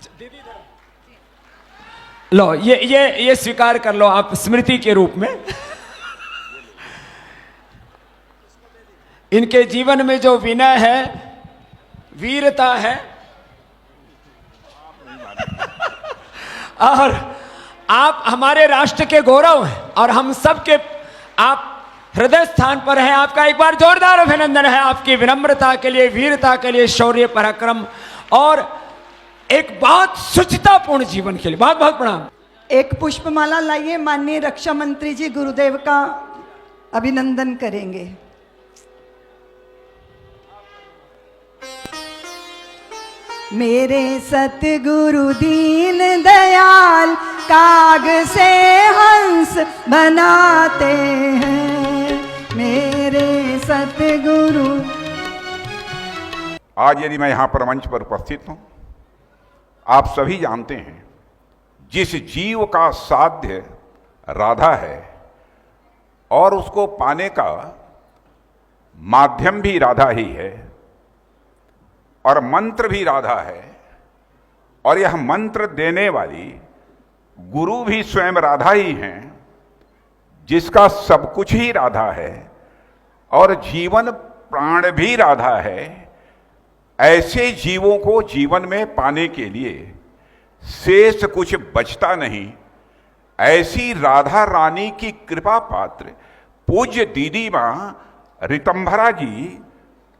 दीदी लो, ये स्वीकार कर लो आप स्मृति के रूप में। इनके जीवन में जो विनय है, वीरता है, और आप हमारे राष्ट्र के गौरव हैं और हम सब के आप हृदय स्थान पर हैं। आपका एक बार जोरदार अभिनंदन है आपकी विनम्रता के लिए, वीरता के लिए, शौर्य पराक्रम और एक बहुत शुचितापूर्ण जीवन के लिए। बहुत बहुत प्रणाम। एक पुष्पमाला लाइए, माननीय रक्षा मंत्री जी गुरुदेव का अभिनंदन करेंगे। मेरे सतगुरु दीन दयाल काग से हंस बनाते हैं, मेरे सतगुरु। आज यदि मैं यहाँ पर मंच पर उपस्थित हूँ, आप सभी जानते हैं जिस जीव का साध्य राधा है और उसको पाने का माध्यम भी राधा ही है और मंत्र भी राधा है, और यह मंत्र देने वाली गुरु भी स्वयं राधा ही हैं, जिसका सब कुछ ही राधा है और जीवन प्राण भी राधा है। ऐसे जीवों को जीवन में पाने के लिए शेष कुछ बचता नहीं। ऐसी राधा रानी की कृपा पात्र पूज्य दीदी मां ऋतंभरा जी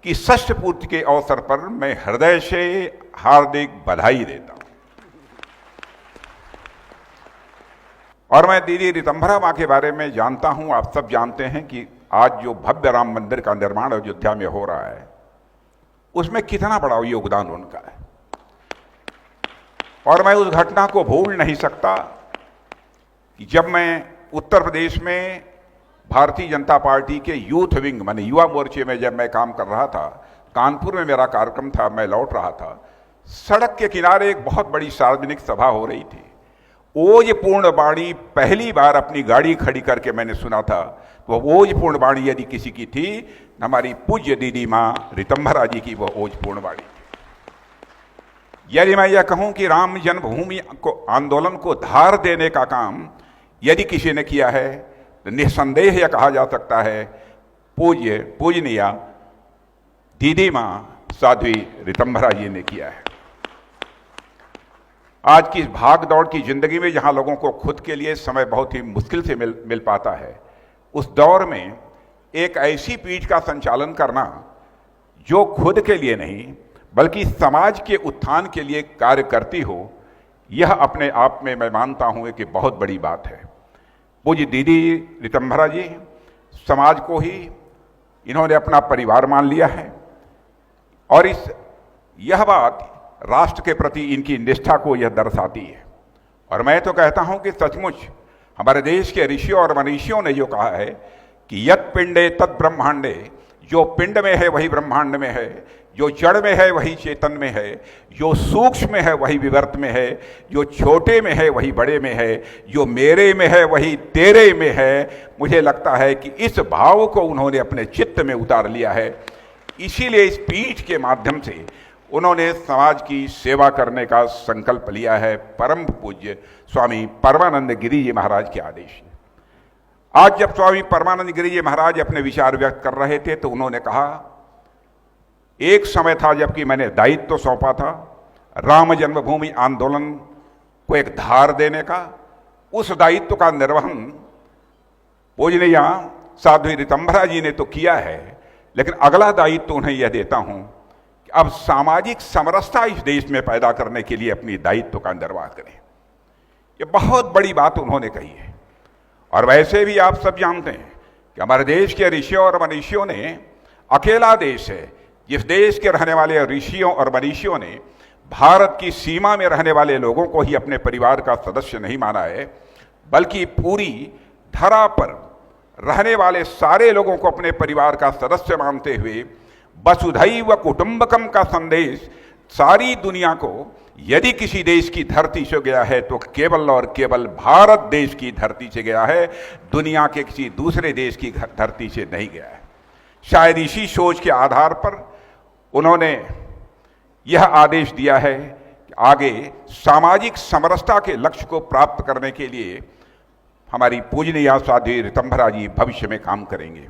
की षष्ठ पूर्ति के अवसर पर मैं हृदय से हार्दिक बधाई देता हूं। और मैं दीदी ऋतंभरा मां के बारे में जानता हूं, आप सब जानते हैं कि आज जो भव्य राम मंदिर का निर्माण अयोध्या में हो रहा है, उसमें कितना बड़ा योगदान उनका है। और मैं उस घटना को भूल नहीं सकता कि जब मैं उत्तर प्रदेश में भारतीय जनता पार्टी के यूथ विंग माने युवा मोर्चे में जब मैं काम कर रहा था, कानपुर में मेरा कार्यक्रम था, मैं लौट रहा था, सड़क के किनारे एक बहुत बड़ी सार्वजनिक सभा हो रही थी। ओज पूर्ण वाणी पहली बार अपनी गाड़ी खड़ी करके मैंने सुना था। तो ओज पूर्ण वाणी यदि किसी की थी, हमारी पूज्य दीदी मां ऋतंभरा जी की वो ओज पूर्ण वाणी। यदि मैं यह कहूं कि राम जन्मभूमि को आंदोलन को धार देने का काम यदि किसी ने किया है, तो निस्संदेह यह कहा जा सकता है पूजनीय दीदी मां साध्वी ऋतंभरा जी ने किया है। आज की भाग दौड़ की जिंदगी में जहां लोगों को खुद के लिए समय बहुत ही मुश्किल से मिल पाता है, उस दौर में एक ऐसी पीठ का संचालन करना जो खुद के लिए नहीं बल्कि समाज के उत्थान के लिए कार्य करती हो, यह अपने आप में मैं मानता हूं कि बहुत बड़ी बात है। पूज्य दीदी ऋतंभरा जी समाज को ही इन्होंने अपना परिवार मान लिया है, और यह बात राष्ट्र के प्रति इनकी निष्ठा को यह दर्शाती है। और मैं तो कहता हूं कि सचमुच हमारे देश के ऋषियों और मनीषियों ने जो कहा है कि यत् पिंडे तत् ब्रह्मांडे, जो पिंड में है वही ब्रह्मांड में है, जो जड़ में है वही चेतन में है, जो सूक्ष्म में है वही विवर्त में है, जो छोटे में है वही बड़े में है, जो मेरे में है वही तेरे में है। मुझे लगता है कि इस भाव को उन्होंने अपने चित्त में उतार लिया है। इसीलिए इस पीठ के माध्यम से उन्होंने समाज की सेवा करने का संकल्प लिया है। परम पूज्य स्वामी परमानंद गिरि जी महाराज के आदेश। आज जब स्वामी परमानंद गिरि जी महाराज अपने विचार व्यक्त कर रहे थे, तो उन्होंने कहा, एक समय था जबकि मैंने दायित्व सौंपा था राम जन्मभूमि आंदोलन को एक धार देने का। उस दायित्व का निर्वहन पूजनीय साध्वी ऋतंभरा जी ने तो किया है, लेकिन अगला दायित्व उन्हें यह देता हूं कि अब सामाजिक समरसता इस देश में पैदा करने के लिए अपनी दायित्व का निर्वाह करें। ये बहुत बड़ी बात उन्होंने कही है। और वैसे भी आप सब जानते हैं कि हमारे देश के ऋषियों और मनीषियों ने, अकेला देश है जिस देश के रहने वाले ऋषियों और मनीषियों ने भारत की सीमा में रहने वाले लोगों को ही अपने परिवार का सदस्य नहीं माना है, बल्कि पूरी धरा पर रहने वाले सारे लोगों को अपने परिवार का सदस्य मानते हुए वसुधैव कुटुंबकम का संदेश सारी दुनिया को यदि किसी देश की धरती से गया है तो केवल और केवल भारत देश की धरती से गया है, दुनिया के किसी दूसरे देश की धरती से नहीं गया है। शायद इसी सोच के आधार पर उन्होंने यह आदेश दिया है कि आगे सामाजिक समरसता के लक्ष्य को प्राप्त करने के लिए हमारी पूजनीय साध्वी ऋतंभरा जी भविष्य में काम करेंगे।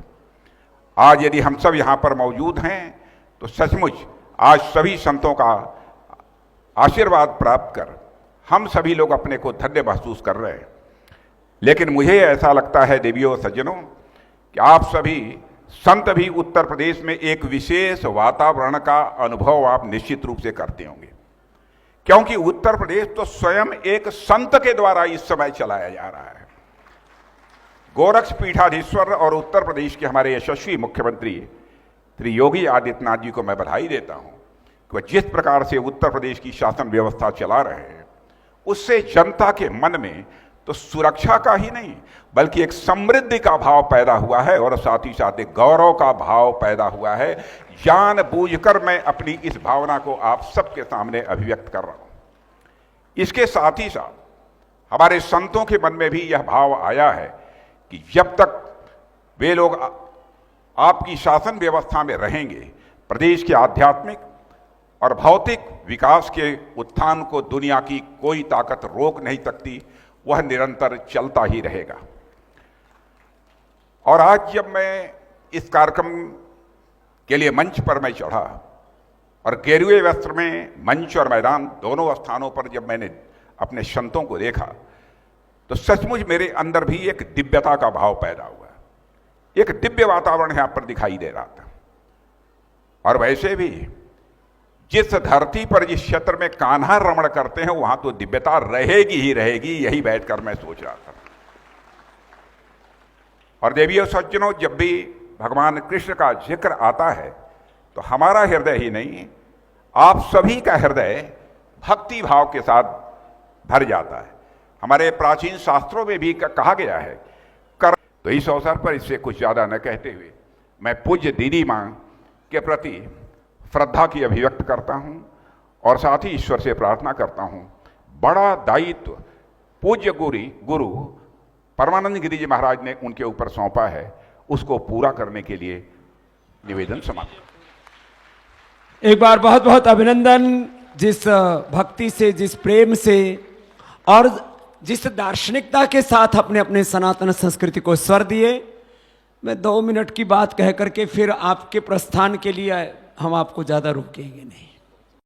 आज यदि हम सब यहाँ पर मौजूद हैं तो सचमुच आज सभी संतों का आशीर्वाद प्राप्त कर हम सभी लोग अपने को धन्य महसूस कर रहे हैं। लेकिन मुझे ऐसा लगता है देवियों और सज्जनों कि आप सभी संत भी उत्तर प्रदेश में एक विशेष वातावरण का अनुभव आप निश्चित रूप से करते होंगे, क्योंकि उत्तर प्रदेश तो स्वयं एक संत के द्वारा इस समय चलाया जा रहा है। गोरक्ष पीठाधीश्वर और उत्तर प्रदेश के हमारे यशस्वी मुख्यमंत्री श्री योगी आदित्यनाथ जी को मैं बधाई देता हूं कि वह जिस प्रकार से उत्तर प्रदेश की शासन व्यवस्था चला रहे हैं उससे जनता के मन में तो सुरक्षा का ही नहीं बल्कि एक समृद्धि का भाव पैदा हुआ है और साथ ही साथ एक गौरव का भाव पैदा हुआ है। जानबूझकर मैं अपनी इस भावना को आप सबके सामने अभिव्यक्त कर रहा हूं। इसके साथ ही साथ हमारे संतों के मन में भी यह भाव आया है कि जब तक वे लोग आपकी शासन व्यवस्था में रहेंगे, प्रदेश के आध्यात्मिक और भौतिक विकास के उत्थान को दुनिया की कोई ताकत रोक नहीं सकती, वह निरंतर चलता ही रहेगा। और आज जब मैं इस कार्यक्रम के लिए मंच पर मैं चढ़ा और गेरुए वस्त्र में मंच और मैदान दोनों स्थानों पर जब मैंने अपने संतों को देखा तो सचमुच मेरे अंदर भी एक दिव्यता का भाव पैदा हुआ। एक दिव्य वातावरण यहाँ पर दिखाई दे रहा था। और वैसे भी जिस धरती पर जिस क्षेत्र में कान्हा रमण करते हैं वहां तो दिव्यता रहेगी ही रहेगी, यही बैठकर मैं सोच रहा था। और देवियों सज्जनों, जब भी भगवान कृष्ण का जिक्र आता है तो हमारा हृदय ही नहीं आप सभी का हृदय भक्ति भाव के साथ भर जाता है। हमारे प्राचीन शास्त्रों में भी कहा गया है कर। तो इस अवसर पर इससे कुछ ज्यादा न कहते हुए मैं पूज्य दीदी मां के प्रति श्रद्धा की अभिव्यक्त करता हूं और साथ ही ईश्वर से प्रार्थना करता हूं बड़ा दायित्व पूज्य गुरु परमानंद गिरि जी महाराज ने उनके ऊपर सौंपा है, उसको पूरा करने के लिए निवेदन समाप्त। एक बार बहुत बहुत अभिनंदन, जिस भक्ति से, जिस प्रेम से और जिस दार्शनिकता के साथ अपने अपने सनातन संस्कृति को स्वर दिए। मैं 2 मिनट की बात कह करके फिर आपके प्रस्थान के लिए हम आपको ज़्यादा रोकेंगे नहीं।